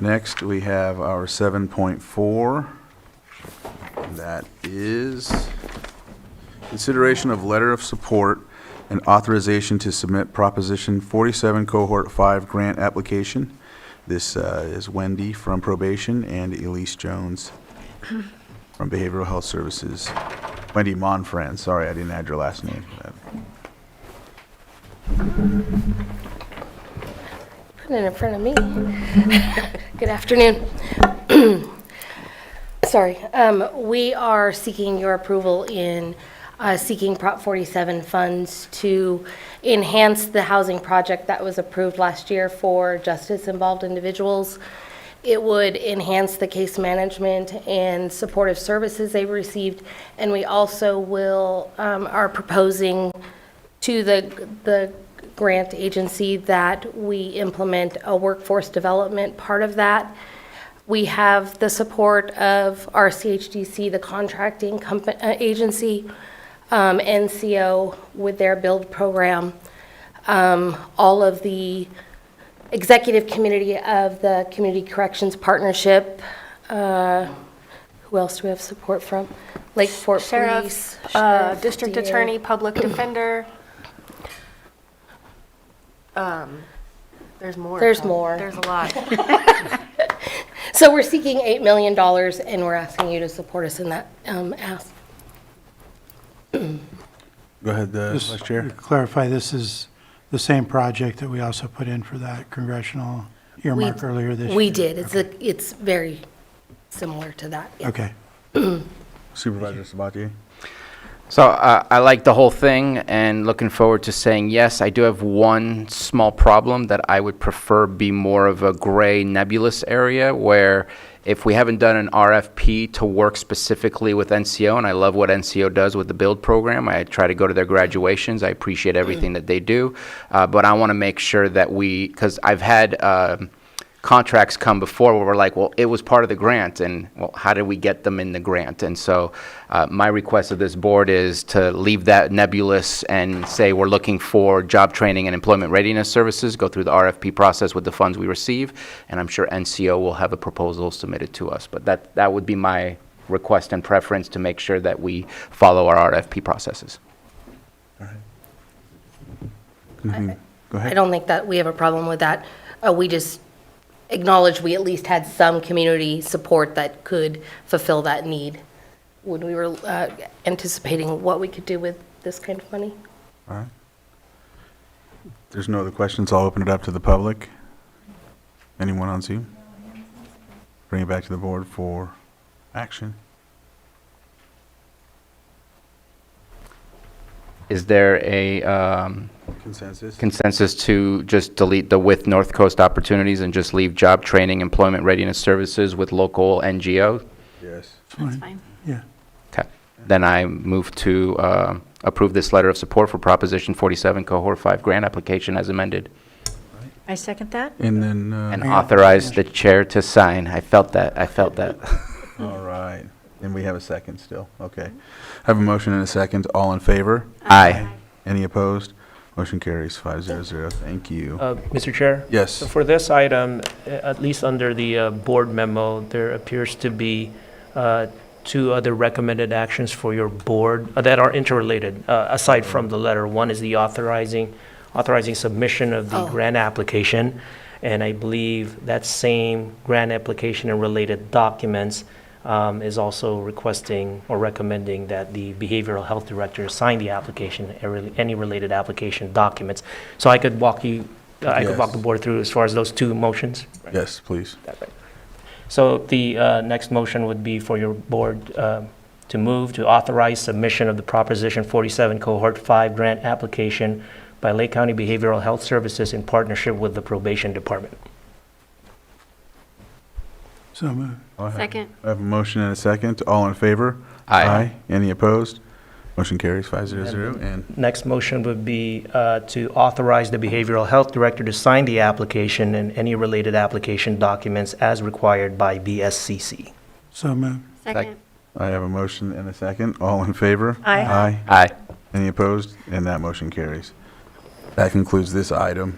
Next, we have our 7.4. That is consideration of letter of support and authorization to submit Proposition 47 Cohort 5 grant application. This is Wendy from Probation and Elise Jones from Behavioral Health Services. Wendy Monfran, sorry I didn't add your last name. Put it in front of me. Good afternoon. Sorry. We are seeking your approval in seeking Prop 47 funds to enhance the housing project that was approved last year for justice-involved individuals. It would enhance the case management and supportive services they've received, and we also are proposing to the grant agency that we implement a workforce development part of that. We have the support of our CHDC, the contracting agency, NCO with their build program, all of the executive committee of the Community Corrections Partnership. Who else do we have support from? Lakeport Police, Sheriff, District DA. Attorney, Public Defender. There's more. There's more. There's a lot. So we're seeking $8 million, and we're asking you to support us in that ask. Go ahead, Just Vice Chair. to clarify, this is the same project that we also put in for that congressional earmark earlier this year? We did. It's very similar to that. Yeah. Okay. Supervisor Sabatier. So I like the whole thing and looking forward to saying yes. I do have one small problem that I would prefer be more of a gray nebulous area where if we haven't done an RFP to work specifically with NCO, and I love what NCO does with the build program. I try to go to their graduations. I appreciate everything that they do. But I want to make sure that because I've had contracts come before where we're like, well, it was part of the grant, and well, how did we get them in the grant? And so my request of this board is to leave that nebulous and say we're looking for job training and employment readiness services, go through the RFP process with the funds we receive, and I'm sure NCO will have a proposal submitted to us. But that would be my request and preference, to make sure that we follow our RFP processes. All right. Go ahead. I don't think that we have a problem with that. We just acknowledge we at least had some community support that could fulfill that need when we were anticipating what we could do with this kind of money. All right. If there's no other questions, I'll open it up to the public. Anyone on Zoom? Bring it back to the board for action. Is there a consensus to just delete the with North Coast opportunities and just leave job training, employment readiness services with local NGO? Yes. That's fine. Yeah. Okay. Then I move to approve this letter of support for Proposition 47 Cohort 5 grant application as amended, I second that. And then, and authorize the chair to sign. I felt that. all right. And we have a second still. Okay. I have a motion and a second. All in favor? Aye. Any opposed? Motion carries 500. Thank you. Mr. Chair? Yes. So for this item, at least under the board memo, there appears to be two other recommended actions for your board that are interrelated, aside from the letter. One is the authorizing submission of the grant application, and I believe that same grant application and related documents is also requesting or recommending that the behavioral health director sign the application, any related application documents. So I could walk you, I could walk the board through as far as those two motions. Yes, please. So the next motion would be for your board to move to authorize submission of the Proposition 47 Cohort 5 grant application by Lake County Behavioral Health Services in partnership with the Probation Department. So moved. Second. I have a motion and a second. All in favor? Aye. Any opposed? Motion carries 500. And Next motion would be to authorize the behavioral health director to sign the application and any related application documents as required by BSCC. So moved. Second. I have a motion and a second. All in favor? Aye. Aye. Any opposed? And that motion carries. That concludes this item.